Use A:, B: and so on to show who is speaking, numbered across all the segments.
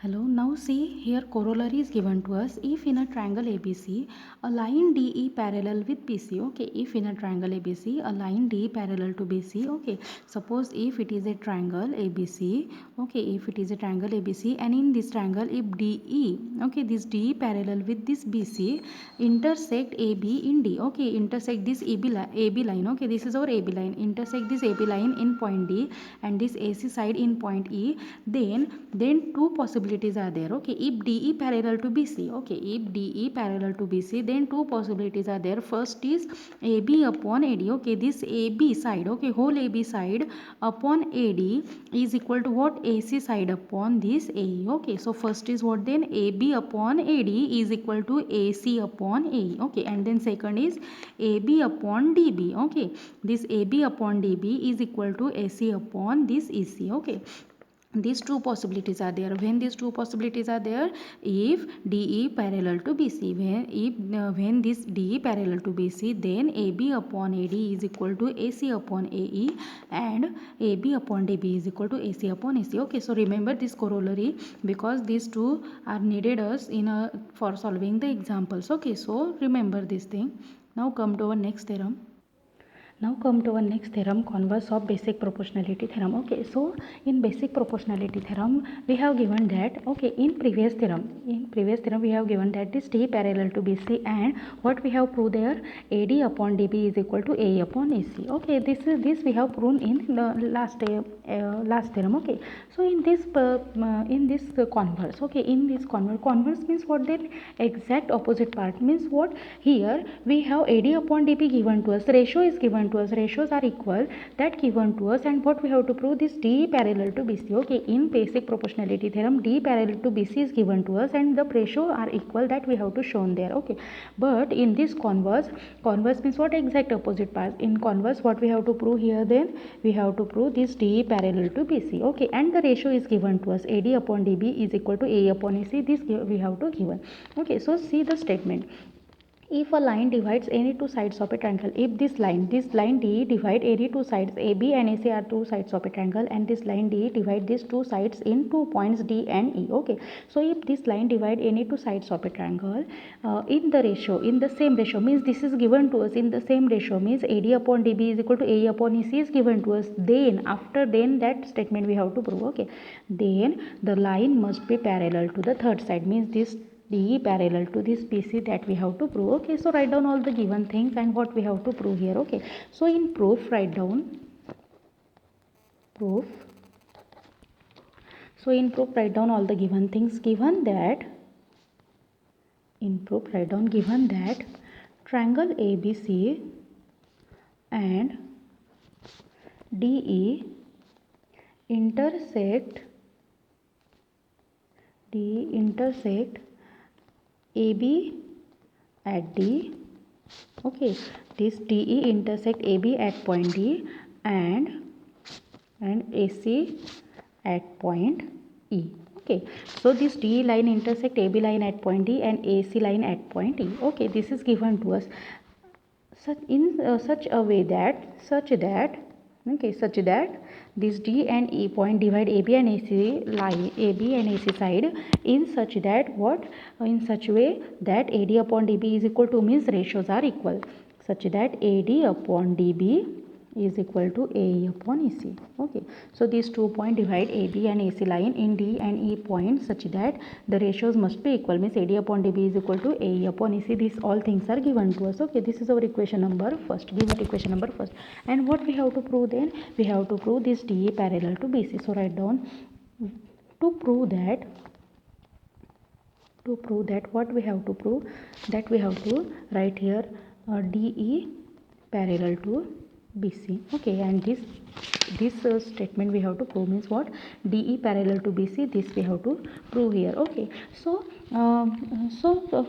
A: Hello, now see here corollary is given to us. If in a triangle ABC, a line DE parallel with BC, okay, if in a triangle ABC, a line DE parallel to BC, okay, suppose if it is a triangle ABC, okay, if it is a triangle ABC, and in this triangle if DE, okay, this DE parallel with this BC, intersect AB in D, okay, intersect this AB line, okay, this is our AB line, intersect this AB line in point D and this AC side in point E, then two possibilities are there. Okay, if DE parallel to BC, okay, if DE parallel to BC, then two possibilities are there. First is AB upon AD, okay, this AB side, okay, whole AB side upon AD is equal to what? AC side upon this AE. Okay, so first is what? Then AB upon AD is equal to AC upon AE. Okay, and then second is AB upon DB. Okay, this AB upon DB is equal to AC upon this EC. Okay, these two possibilities are there. When these two possibilities are there, if DE parallel to BC, when this DE parallel to BC, then AB upon AD is equal to AC upon AE and AB upon DB is equal to AC upon AC. Okay, so remember this corollary because these two are needed us for solving the examples. Okay, so remember this thing. Now come to our next theorem. Now come to our next theorem, converse of basic proportionality theorem. Okay, so in basic proportionality theorem we have given that, okay, in previous theorem we have given that this D parallel to BC, and what we have proved there, AD upon DB is equal to A upon AC. Okay, this we have proven in the last theorem. Okay, so in this converse, okay, in this converse means what? Then exact opposite part means what? Here we have AD upon DB given to us, the ratio is given to us, ratios are equal, that given to us, and what we have to prove? This D parallel to BC. Okay, in basic proportionality theorem D parallel to BC is given to us and the ratio are equal, that we have to shown there. Okay, but in this converse means what? Exact opposite parts. In converse what we have to prove here? Then we have to prove this D parallel to BC. Okay, and the ratio is given to us, AD upon DB is equal to A upon AC. This we have to given. Okay, so see the statement. If a line divides any two sides of a triangle, if this line D divide any two sides, AB and AC are two sides of a triangle, and this line D divide these two sides in 2 points D and E. Okay, so if this line divide any two sides of a triangle in the same ratio, means this is given to us in the same ratio, means AD upon DB is equal to A upon EC is given to us, then after that statement we have to prove. Okay, then the line must be parallel to the third side, means this DE parallel to this BC, that we have to prove. Okay, so write down all the given things and what we have to prove here. Okay, so in proof write down proof. So in proof write down all the given things. Given that in proof write down, given that triangle ABC and DE intersect AB at D. Okay, this DE intersect AB at point D and AC at point E. Okay, so this D line intersect AB line at point D and AC line at point E. Okay, this is given to us such a way that this D and E point divide AB and AC line, AB and AC side, in such that what? In such way that AD upon DB is equal to, means ratios are equal, such that AD upon DB is equal to AE upon EC. Okay, so these 2 point divide AB and AC line in D and E point such that the ratios must be equal, means AD upon DB is equal to AE upon EC. These all things are given to us. Okay, this is our equation number first, given equation number first. And what we have to prove? Then we have to prove this DE parallel to BC. So write down, to prove that what we have to prove, that we have to write here DE parallel to BC. Okay, and this statement we have to prove, means what? DE parallel to BC, this we have to prove here. Okay, so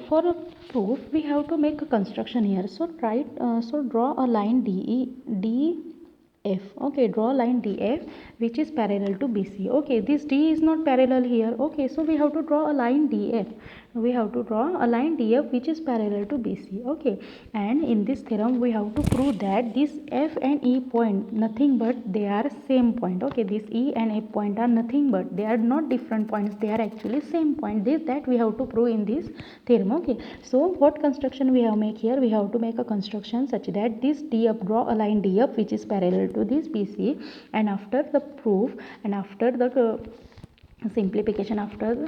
A: for a proof we have to make a construction here. So draw a line DF. Okay, draw a line DF which is parallel to BC. Okay, this D is not parallel here. Okay, so we have to draw a line DF. we have to draw a line DF which is parallel to BC. Okay, and in this theorem we have to prove that this F and E point nothing but they are same point. Okay, this E and F point are nothing but they are not different points, they are actually same point. This that we have to prove in this theorem. Okay, so what construction we have make here? We have to make a construction such that this DF, draw a line DF which is parallel to this BC, and after the proof and after the simplification, after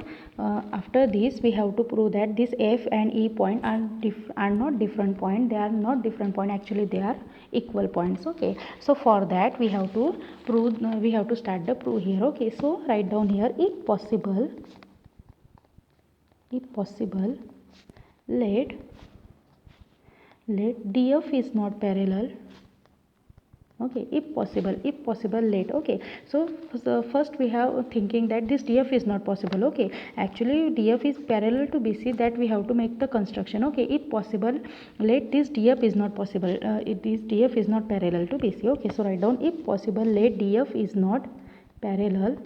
A: this we have to prove that this F and E point are not different point, they are not different point, actually they are equal points. Okay, so for that we have to prove, we have to start the proof here. Okay, so write down here, if possible let DF is not parallel. Okay, if possible let. Okay, so first we have thinking that this DF is not possible. Okay, actually DF is parallel to BC, that we have to make the construction. Okay, if possible let this DF is not possible, this DF is not parallel to BC. Okay, so write down, if possible let DF is not parallel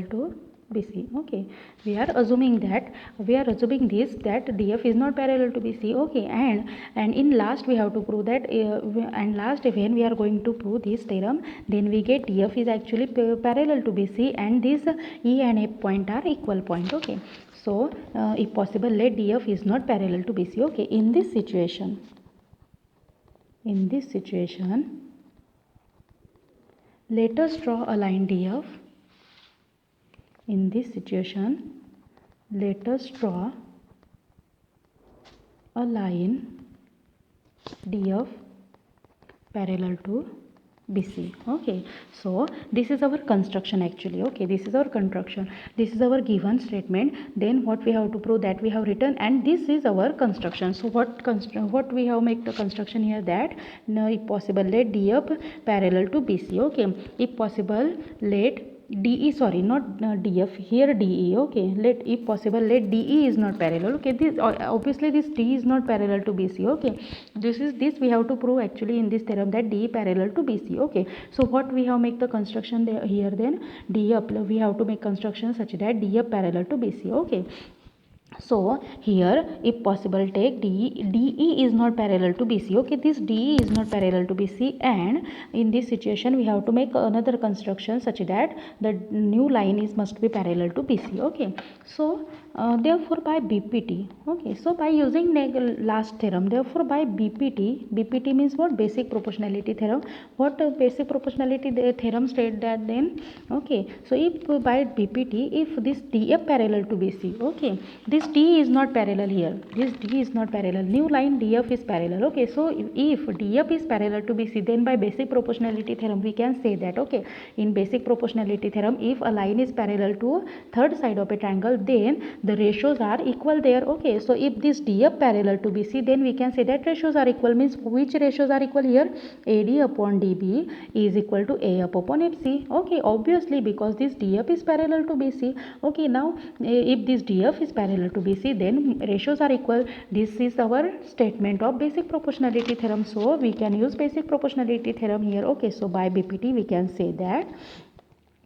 A: to BC. Okay, we are assuming this that DF is not parallel to BC. Okay, and in last we have to prove that and last when we are going to prove this theorem, then we get DF is actually parallel to BC and this E and F point are equal point. Okay, so if possible let DF is not parallel to BC. Okay, in this situation let us draw a line DF. In this situation, let us draw a line DF parallel to BC. Okay, so this is our construction actually. Okay, this is our construction, this is our given statement. Then what we have to prove, that we have written, and this is our construction. So what we have make the construction here, that if possible let DF parallel to BC. Okay, if possible let DE, sorry, not DF, here DE. Okay, let, if possible let DE is not parallel. Okay, this obviously this D is not parallel to BC. Okay, this we have to prove actually in this theorem, that DE parallel to BC. Okay, so what we have make the construction there, here then DF, we have to make construction such that DF parallel to BC. Okay, so here if possible take DE is not parallel to BC. Okay, this DE is not parallel to BC, and in this situation we have to make another construction such that the new line is must be parallel to BC. Okay, so therefore by BPT, okay, so by using last theorem, therefore by BPT means what? Basic proportionality theorem. What basic proportionality theorem state that then? Okay, so if by BPT, if this DF parallel to BC, okay, this D is not parallel here, this D is not parallel, new line DF is parallel. Okay, so if DF is parallel to BC, then by basic proportionality theorem we can say that, okay, in basic proportionality theorem, if a line is parallel to third side of a triangle, then the ratios are equal there. Okay, so if this DF parallel to BC, then we can say that ratios are equal, means which ratios are equal here? AD upon DB is equal to AF upon FC. Okay, obviously because this DF is parallel to BC. Okay, now if this DF is parallel to BC, then ratios are equal. This is our statement of basic proportionality theorem, so we can use basic proportionality theorem here. Okay, so by BPT we can say that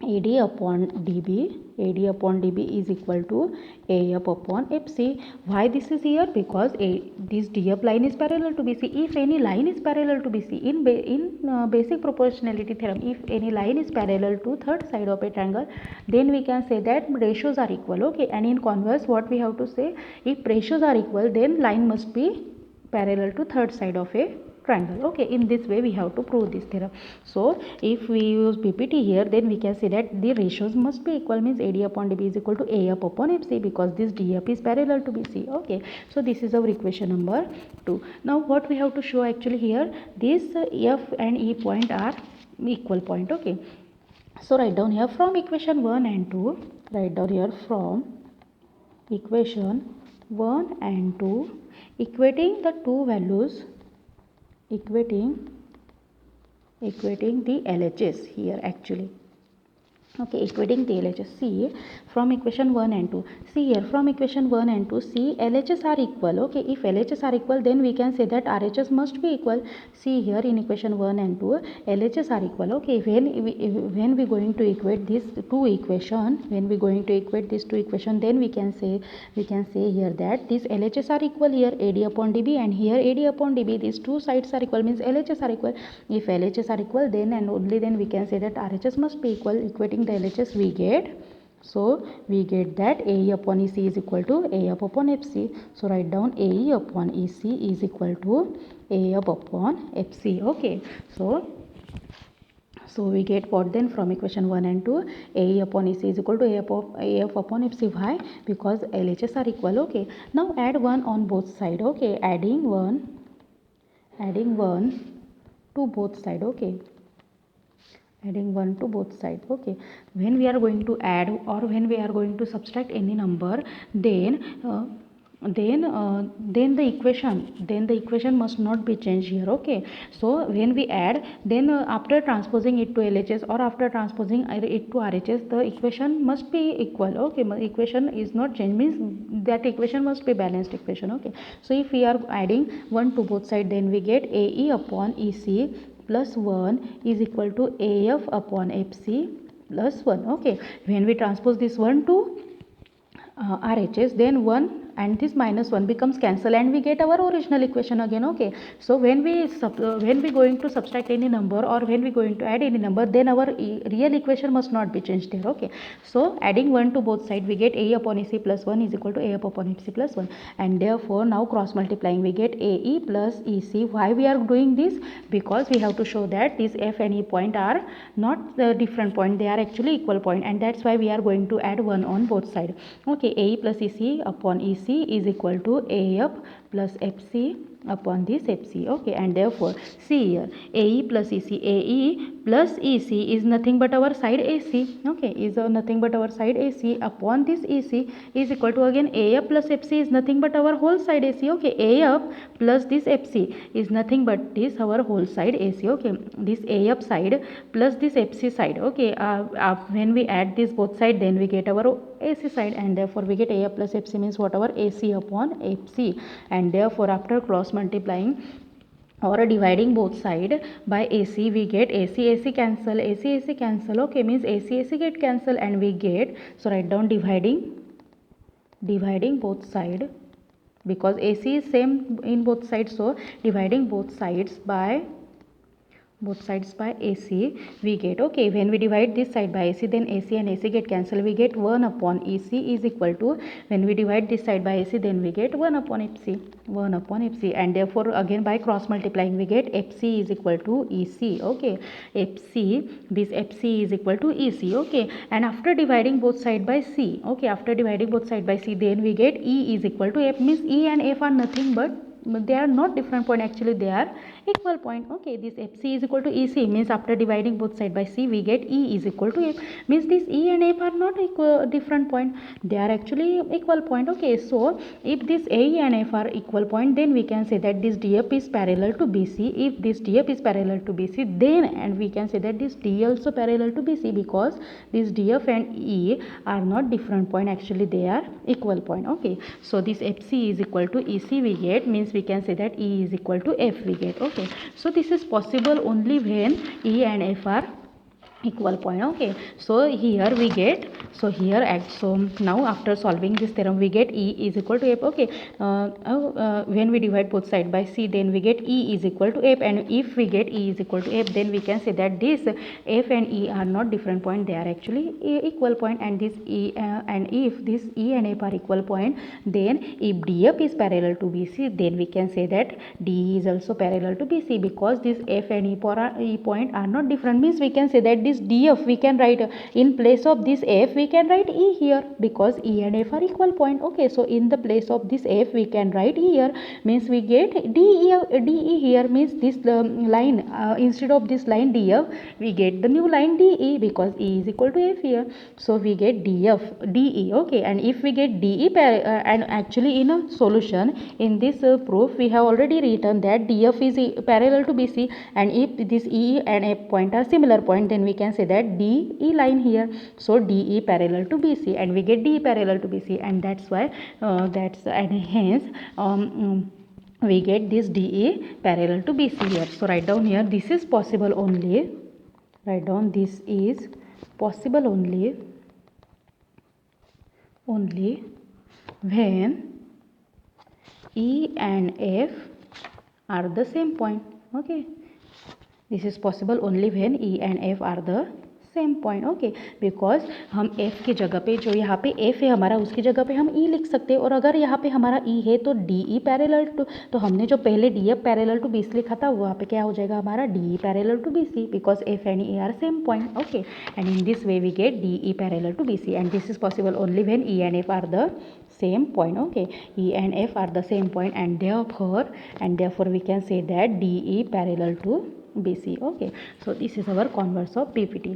A: AD upon DB is equal to AF upon FC. Why this is here? Because this DF line is parallel to BC. If any line is parallel to BC, in basic proportionality theorem, if any line is parallel to third side of a triangle, then we can say that ratios are equal. Okay, and in converse what we have to say, if ratios are equal, then line must be parallel to third side of a triangle. Okay, in this way we have to prove this theorem. So if we use BPT here, then we can say that the ratios must be equal, means AD upon DB is equal to AF upon FC, because this DF is parallel to BC. Okay, so this is our equation number 2. Now what we have to show actually here, this F and E point are equal point. Okay, so write down here from equation 1 and 2, write down here from equation 1 and 2, equating the two values, equating the LHS here actually. Okay, equating the LHS. See from equation 1 and 2. See here from equation 1 and 2. See LHS are equal. Okay, if LHS are equal, then we can say that RHS must be equal. See here in equation 1 and 2, LHS are equal. Okay, when we going to equate these two equation, then we can say here that these LHS are equal here AD upon DB and here AD upon DB. These two sides are equal means LHS are equal. If LHS are equal, then and only then we can say that RHS must be equal. Equating the LHS we get, so we get that AE upon EC is equal to AF upon FC. So write down AE upon EC is equal to AF upon FC. Okay, so we get what then from equation 1 and 2, AE upon EC is equal to AF upon FC. Why? Because LHS are equal. Okay, now add 1 on both side. Okay, adding 1 to both side. Okay, adding 1 to both sides. Okay, when we are going to add or when we are going to subtract any number, then the equation must not be changed here. Okay, so when we add, then after transposing it to LHS or after transposing it to RHS, the equation must be equal. Okay, equation is not changed means that equation must be balanced equation. Okay, so if we are adding 1 to both sides, then we get AE upon EC plus 1 is equal to AF upon FC plus 1. Okay, when we transpose this 1 to RHS, then 1 and this minus 1 becomes cancel and we get our original equation again. Okay, so when we going to subtract any number or when we going to add any number, then our real equation must not be changed here. Okay, so adding 1 to both sides, we get AE upon EC plus 1 is equal to AF upon FC plus 1, and therefore now cross multiplying we get AE plus EC. Why we are doing this? Because we have to show that these F and E point are not the different point, they are actually equal point, and that's why we are going to add 1 on both sides. Okay, AE plus EC upon EC is equal to AF plus FC upon this FC. Okay, and therefore see here AE plus EC, AE plus EC is nothing but our side AC. Okay, is nothing but our side AC upon this EC is equal to again AF plus FC is nothing but our whole side AC. Okay, AF plus this FC is nothing but this our whole side AC. Okay, this AF side plus this FC side. Okay, when we add this both side, then we get our AC side, and therefore we get AF plus FC means whatever AC upon FC, and therefore after cross multiplying or dividing both side by AC, we get AC cancel, AC cancel. Okay, means AC get cancel and we get, so write down dividing both side, because AC is same in both sides, so dividing both sides by AC we get, okay, when we divide this side by AC, then AC and AC get cancelled, we get 1 upon EC is equal to, when we divide this side by AC, then we get 1 upon FC, and therefore again by cross multiplying we get FC is equal to EC. Okay, this FC is equal to EC. Okay, and after dividing both side by C, okay, then we get E is equal to F, means E and F are nothing but they are not different point, actually they are equal point. Okay, this FC is equal to EC means after dividing both side by C we get E is equal to F, means this E and F are not equal different point, they are actually equal point. Okay, so if this AE and F are equal point, then we can say that this DF is parallel to BC. If this DF is parallel to BC, then and we can say that this D also parallel to BC, because this DF and E are not different point, actually they are equal point. Okay, so this FC is equal to EC we get, means we can say that E is equal to F we get. Okay, so this is possible only when E and F are equal point. Okay, so here we get, so now after solving this theorem we get E is equal to F. Okay, when we divide both side by C, then we get E is equal to F, and if we get E is equal to F, then we can say that this F and E are not different point, they are actually equal point, and this E and if this E and F are equal point, then if DF is parallel to BC, then we can say that DE is also parallel to BC, because this F and E point are not different, means we can say that this DF we can write in place of this F we can write E here, because E and F are equal point. Okay, so in the place of this F we can write E here, means we get DE here, means this line instead of this line DF we get the new line DE, because E is equal to F here, so we get DE. Okay, and if we get DE and actually in a solution in this proof we have already written that DF is parallel to BC, and if this E and F point are similar point, then we can say that DE line here. So DE parallel to BC, and we get DE parallel to BC, and that's why and hence we get this DE parallel to BC here. So write down here, this is possible only. Write down, this is possible only when E and F are the same point. Okay, this is possible only when E and F are the same point. Okay, because हम F की जगह पे, जो यहाँ पे F है हमारा, उसकी जगह पे हम E लिख सकते हैं. और अगर यहाँ पे हमारा E है तो DE पैरेलल टू, तो हमने जो पहले DF पैरेलल टू BC लिखा था वहाँ पे क्या हो जाएगा हमारा DE parallel to BC, because F and E are same point. Okay, and in this way we get DE parallel to BC, and this is possible only when E and F are the same point. Okay, E and F are the same point, and therefore we can say that DE parallel to BC. Okay, so this is our converse of PPT.